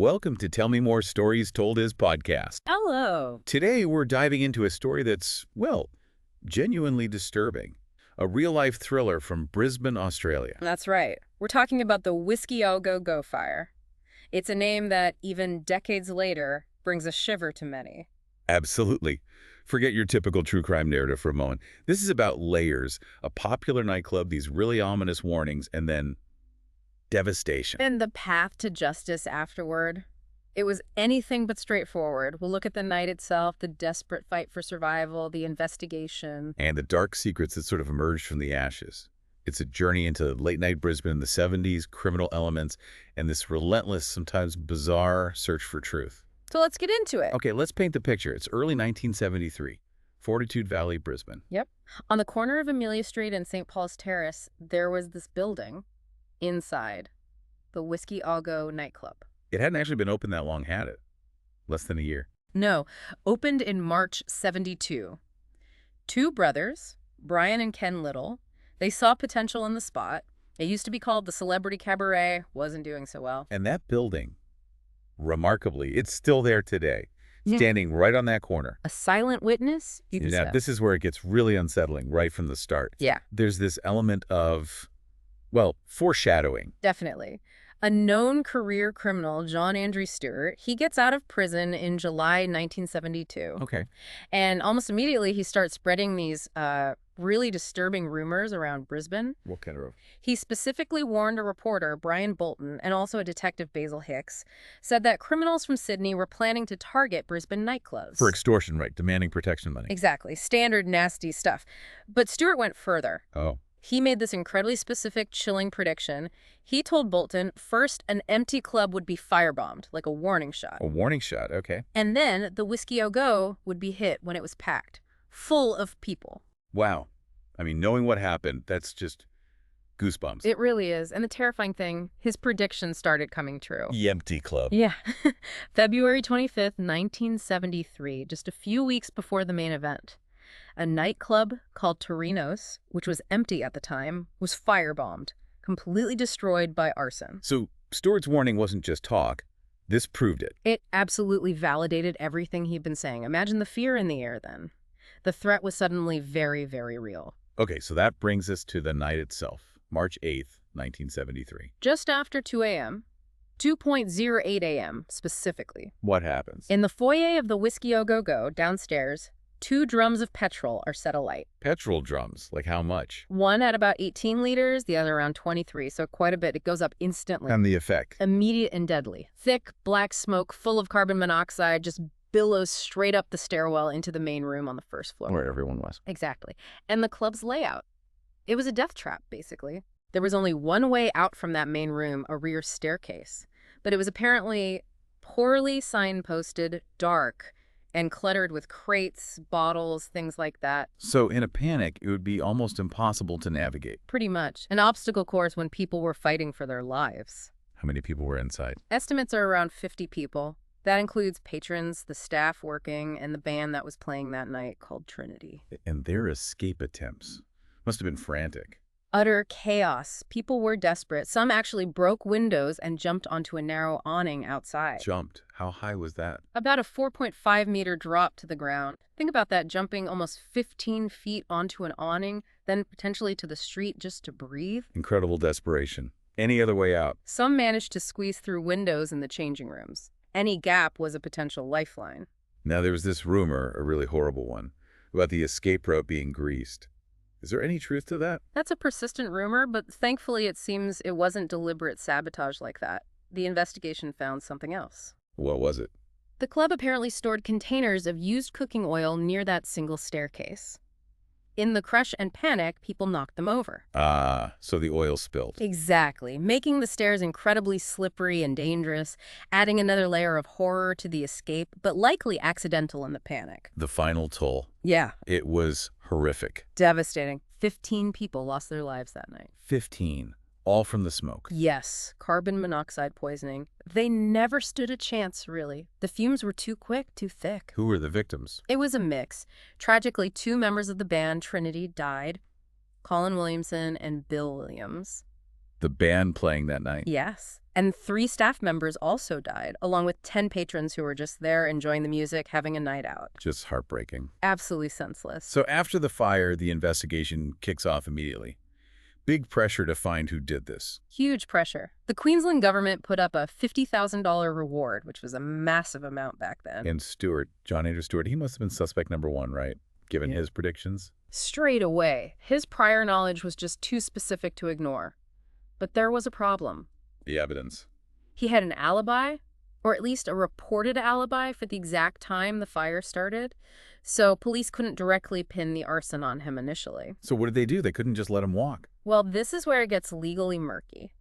Welcome to Tell Me More Stories Told Is podcast. Hello. Today we're diving into a story that's, well, genuinely disturbing. A real-life thriller from Brisbane, Australia. That's right. We're talking about the Whiskey Au Go Go fire. It's a name that, even decades later, brings a shiver to many. Absolutely. Forget your typical true crime narrative for a moment. This is about layers, a popular nightclub, these really ominous warnings, and then devastation. And the path to justice afterward. It was anything but straightforward. We'll look at the night itself, the desperate fight for survival, the investigation. And the dark secrets that sort of emerged from the ashes. It's a journey into late-night Brisbane in the 70s, criminal elements, and this relentless, sometimes bizarre search for truth. So let's get into it. Okay, let's paint the picture. It's early 1973, Fortitude Valley, Brisbane. Yep. On the corner of Amelia Street and St. Paul's Terrace, there was this building inside, the Whiskey Au Go nightclub. It hadn't actually been open that long, had it? Less than a year. No, opened in March 72. Two brothers, Brian and Ken Little, they saw potential in the spot. It used to be called the Celebrity Cabaret, wasn't doing so well. And that building, remarkably, it's still there today, standing right on that corner. A silent witness? You can say. This is where it gets really unsettling right from the start. Yeah. There's this element of, well, foreshadowing. Definitely. A known career criminal, John Andrew Stuart, he gets out of prison in July 1972. Okay. And almost immediately he starts spreading these really disturbing rumors around Brisbane. What kind of? He specifically warned a reporter, Brian Bolton, and also a detective, Basil Hicks, said that criminals from Sydney were planning to target Brisbane nightclubs. For extortion, right? Demanding protection money. Exactly. Standard nasty stuff. But Stuart went further. Oh. He made this incredibly specific, chilling prediction. He told Bolton, first, an empty club would be firebombed, like a warning shot. A warning shot, okay. And then the Whiskey Au Go would be hit when it was packed, full of people. Wow. I mean, knowing what happened, that's just goosebumps. It really is. And the terrifying thing, his prediction started coming true. The empty club. Yeah. February 25th, 1973, just a few weeks before the main event. A nightclub called Torino's, which was empty at the time, was firebombed, completely destroyed by arson. So Stuart's warning wasn't just talk. This proved it. It absolutely validated everything he'd been saying. Imagine the fear in the air then. The threat was suddenly very, very real. Okay, so that brings us to the night itself, March 8th, 1973. Just after 2 a.m., 2:08 a.m. specifically. What happens? In the foyer of the Whiskey Au Go Go, downstairs, 2 drums of petrol are set alight. Petrol drums, like how much? One at about 18 liters, the other around 23, so quite a bit. It goes up instantly. And the effect? Immediate and deadly. Thick, black smoke, full of carbon monoxide, just billows straight up the stairwell into the main room on the first floor. Where everyone was. Exactly. And the club's layout. It was a death trap, basically. There was only one way out from that main room, a rear staircase. But it was apparently poorly signposted, dark, and cluttered with crates, bottles, things like that. So in a panic, it would be almost impossible to navigate. Pretty much. An obstacle course when people were fighting for their lives. How many people were inside? Estimates are around 50 people. That includes patrons, the staff working, and the band that was playing that night called Trinity. And their escape attempts must have been frantic. Utter chaos. People were desperate. Some actually broke windows and jumped onto a narrow awning outside. Jumped? How high was that? About a 4.5-meter drop to the ground. Think about that, jumping almost 15 feet onto an awning, then potentially to the street just to breathe. Incredible desperation. Any other way out? Some managed to squeeze through windows in the changing rooms. Any gap was a potential lifeline. Now, there was this rumor, a really horrible one, about the escape route being greased. Is there any truth to that? That's a persistent rumor, but thankfully it seems it wasn't deliberate sabotage like that. The investigation found something else. What was it? The club apparently stored containers of used cooking oil near that single staircase. In the crush and panic, people knocked them over. Ah, so the oil spilled. Exactly, making the stairs incredibly slippery and dangerous, adding another layer of horror to the escape, but likely accidental in the panic. The final toll. Yeah. It was horrific. Devastating. 15 people lost their lives that night. 15. All from the smoke. Yes, carbon monoxide poisoning. They never stood a chance, really. The fumes were too quick, too thick. Who were the victims? It was a mix. Tragically, 2 members of the band, Trinity, died. Colin Williamson and Bill Williams. The band playing that night. Yes. And 3 staff members also died, along with 10 patrons who were just there enjoying the music, having a night out. Just heartbreaking. Absolutely senseless. So after the fire, the investigation kicks off immediately. Big pressure to find who did this. Huge pressure. The Queensland government put up a $50,000 reward, which was a massive amount back then. And Stuart, John Andrew Stuart, he must have been suspect number 1, right? Given his predictions. Straight away, his prior knowledge was just too specific to ignore. But there was a problem. The evidence. He had an alibi, or at least a reported alibi for the exact time the fire started, so police couldn't directly pin the arson on him initially. So what did they do? They couldn't just let him walk. Well, this is where it gets legally murky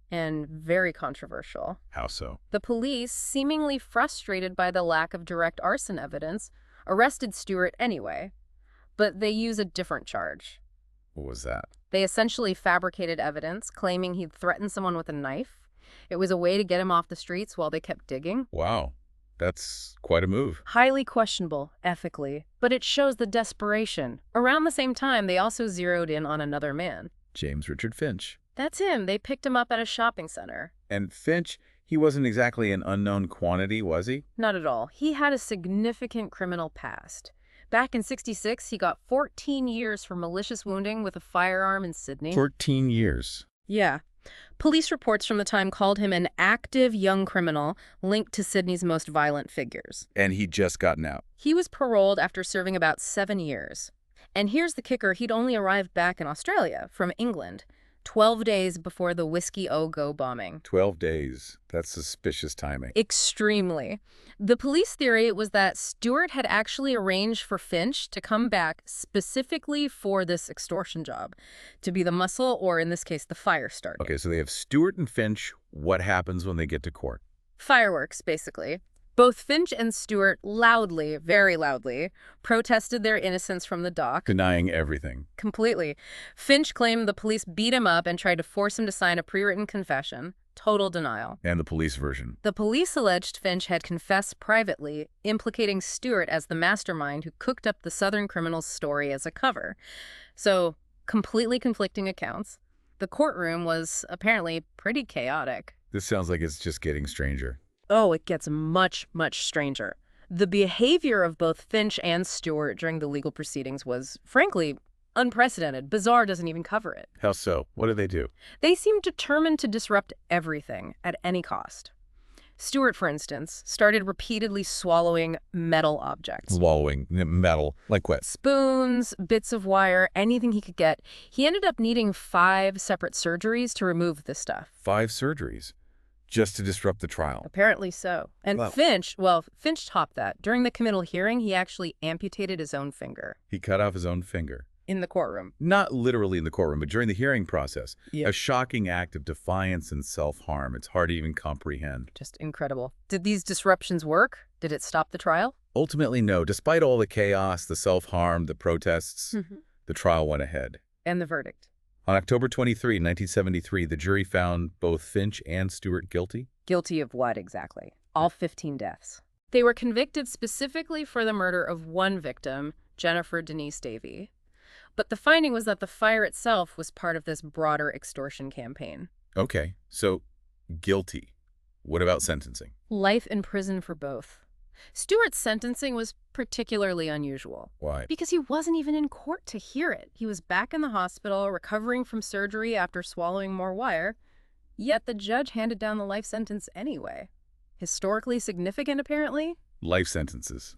and very controversial. How so? The police, seemingly frustrated by the lack of direct arson evidence, arrested Stuart anyway, but they use a different charge. What was that? They essentially fabricated evidence, claiming he'd threatened someone with a knife. It was a way to get him off the streets while they kept digging. Wow. That's quite a move. Highly questionable, ethically, but it shows the desperation. Around the same time, they also zeroed in on another man. James Richard Finch. That's him. They picked him up at a shopping center. And Finch, he wasn't exactly an unknown quantity, was he? Not at all. He had a significant criminal past. Back in '66, he got 14 years for malicious wounding with a firearm in Sydney. 14 years. Yeah. Police reports from the time called him an active young criminal linked to Sydney's most violent figures. And he'd just gotten out. He was paroled after serving about 7 years. And here's the kicker, he'd only arrived back in Australia from England, 12 days before the Whiskey O Go bombing. 12 days. That's suspicious timing. Extremely. The police theory was that Stuart had actually arranged for Finch to come back specifically for this extortion job, to be the muscle, or in this case, the fire starter. Okay, so they have Stuart and Finch. What happens when they get to court? Fireworks, basically. Both Finch and Stuart loudly, very loudly, protested their innocence from the dock. Denying everything. Completely. Finch claimed the police beat him up and tried to force him to sign a pre-written confession. Total denial. And the police version. The police alleged Finch had confessed privately, implicating Stuart as the mastermind who cooked up the Southern criminal's story as a cover. So, completely conflicting accounts. The courtroom was apparently pretty chaotic. This sounds like it's just getting stranger. Oh, it gets much, much stranger. The behavior of both Finch and Stuart during the legal proceedings was, frankly, unprecedented. Bizarre doesn't even cover it. How so? What did they do? They seemed determined to disrupt everything at any cost. Stuart, for instance, started repeatedly swallowing metal objects. Swallowing metal. Like what? Spoons, bits of wire, anything he could get. He ended up needing 5 separate surgeries to remove this stuff. 5 surgeries? Just to disrupt the trial. Apparently so. And Wow. Finch topped that. During the committal hearing, he actually amputated his own finger. He cut off his own finger. In the courtroom. Not literally in the courtroom, but during the hearing process. Yeah. A shocking act of defiance and self-harm. It's hard to even comprehend. Just incredible. Did these disruptions work? Did it stop the trial? Ultimately, no. Despite all the chaos, the self-harm, the protests, the trial went ahead. And the verdict? On October 23, 1973, the jury found both Finch and Stuart guilty. Guilty of what exactly? All 15 deaths. They were convicted specifically for the murder of one victim, Jennifer Denise Davey. But the finding was that the fire itself was part of this broader extortion campaign. Okay, so guilty. What about sentencing? Life in prison for both. Stuart's sentencing was particularly unusual. Why? Because he wasn't even in court to hear it. He was back in the hospital, recovering from surgery after swallowing more wire. Yet the judge handed down the life sentence anyway. Historically significant, apparently? Life sentences.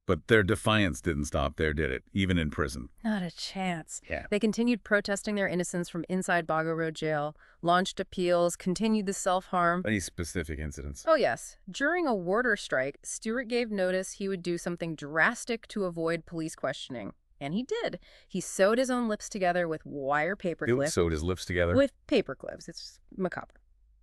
But their defiance didn't stop there, did it? Even in prison. Not a chance. Yeah. They continued protesting their innocence from inside Bago Road Jail, launched appeals, continued the self-harm. Any specific incidents? Oh, yes. During a warder strike, Stuart gave notice he would do something drastic to avoid police questioning. And he did. He sewed his own lips together with wire paperclips. Sewed his lips together? With paperclips. It's macabre.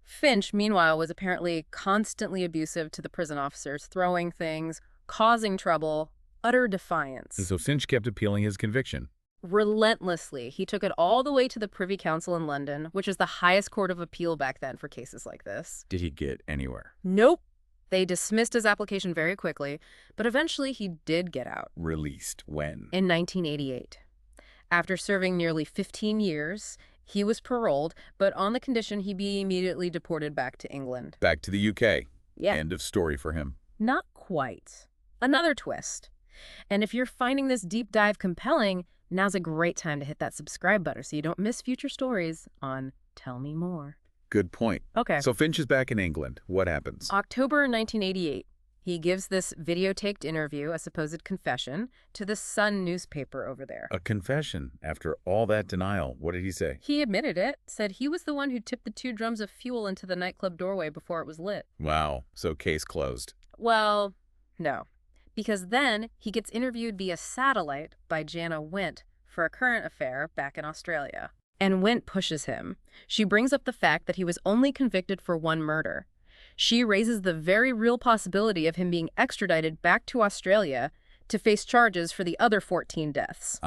Finch, meanwhile, was apparently constantly abusive to the prison officers, throwing things, causing trouble, utter defiance. And so Finch kept appealing his conviction. Relentlessly. He took it all the way to the Privy Council in London, which is the highest court of appeal back then for cases like this. Did he get anywhere? Nope. They dismissed his application very quickly, but eventually he did get out. Released when? In 1988. After serving nearly 15 years, He was paroled, but on the condition he be immediately deported back to England. Back to the UK. Yeah. End of story for him. Not quite. Another twist. And if you're finding this deep dive compelling, now's a great time to hit that subscribe button so you don't miss future stories on Tell Me More. Good point. Okay. So Finch is back in England. What happens? October 1988. He gives this videotaped interview, a supposed confession, to the Sun newspaper over there. A confession after all that denial. What did he say? He admitted it, said he was the one who tipped the 2 drums of fuel into the nightclub doorway before it was lit. Wow. So case closed. Well, no. Because then he gets interviewed via satellite by Jana Wint for a current affair back in Australia. And Wint pushes him. She brings up the fact that he was only convicted for 1 murder. She raises the very real possibility of him being extradited back to Australia to face charges for the other 14 deaths.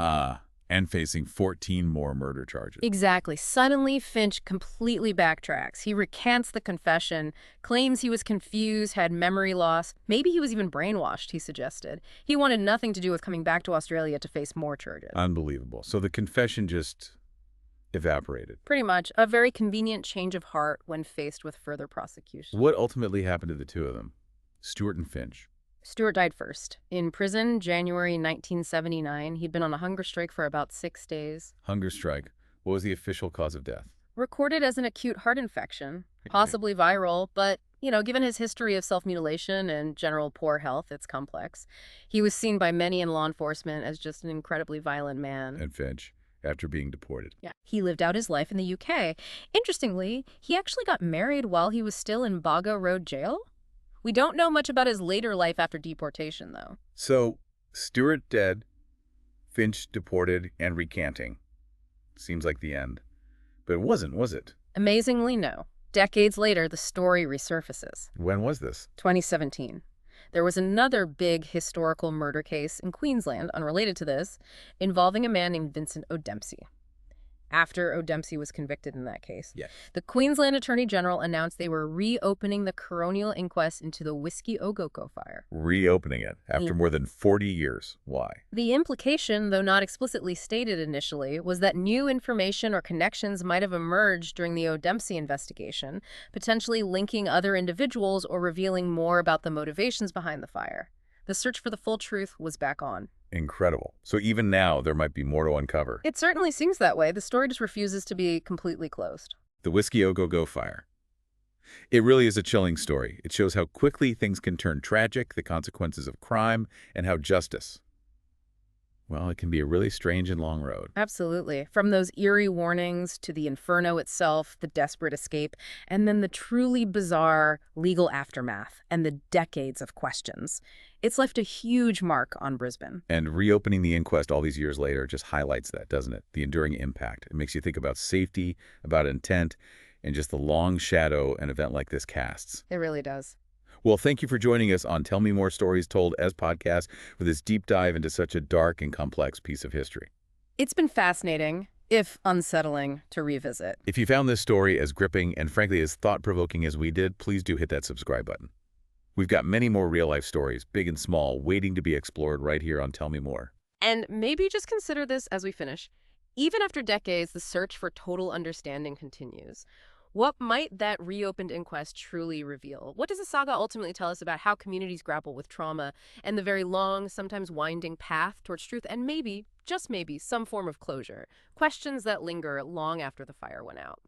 And facing 14 more murder charges. Exactly. Suddenly, Finch completely backtracks. He recants the confession, claims he was confused, had memory loss. Maybe he was even brainwashed, he suggested. He wanted nothing to do with coming back to Australia to face more charges. Unbelievable. So the confession just evaporated. Pretty much. A very convenient change of heart when faced with further prosecution. What ultimately happened to the 2 of them? Stuart and Finch. Stuart died first. In prison, January 1979. He'd been on a hunger strike for about 6 days. Hunger strike. What was the official cause of death? Recorded as an acute heart infection, possibly viral, but, given his history of self-mutilation and general poor health, it's complex. He was seen by many in law enforcement as just an incredibly violent man. And Finch, after being deported. Yeah. He lived out his life in the UK. Interestingly, he actually got married while he was still in Baga Road jail. We don't know much about his later life after deportation, though. So, Stuart dead, Finch deported and recanting. Seems like the end. But it wasn't, was it? Amazingly, no. Decades later, the story resurfaces. When was this? 2017. There was another big historical murder case in Queensland, unrelated to this, involving a man named Vincent O'Dempsey. After O'Dempsey was convicted in that case, the Queensland Attorney General announced they were reopening the coronial inquest into the Whiskey Ogoko fire. Reopening it after more than 40 years. Why? The implication, though not explicitly stated initially, was that new information or connections might have emerged during the O'Dempsey investigation, potentially linking other individuals or revealing more about the motivations behind the fire. The search for the full truth was back on. Incredible. So even now, there might be more to uncover. It certainly seems that way. The story just refuses to be completely closed. The Whiskey Ogogo fire. It really is a chilling story. It shows how quickly things can turn tragic, the consequences of crime, and how justice, well, it can be a really strange and long road. Absolutely. From those eerie warnings to the inferno itself, the desperate escape, and then the truly bizarre legal aftermath and the decades of questions. It's left a huge mark on Brisbane. And reopening the inquest all these years later just highlights that, doesn't it? The enduring impact. It makes you think about safety, about intent, and just the long shadow an event like this casts. It really does. Well, thank you for joining us on Tell Me More Stories Told as podcast for this deep dive into such a dark and complex piece of history. It's been fascinating, if unsettling, to revisit. If you found this story as gripping and frankly as thought-provoking as we did, please do hit that subscribe button. We've got many more real-life stories, big and small, waiting to be explored right here on Tell Me More. And maybe just consider this as we finish. Even after decades, the search for total understanding continues. What might that reopened inquest truly reveal? What does the saga ultimately tell us about how communities grapple with trauma and the very long, sometimes winding path towards truth and maybe, just maybe, some form of closure? Questions that linger long after the fire went out.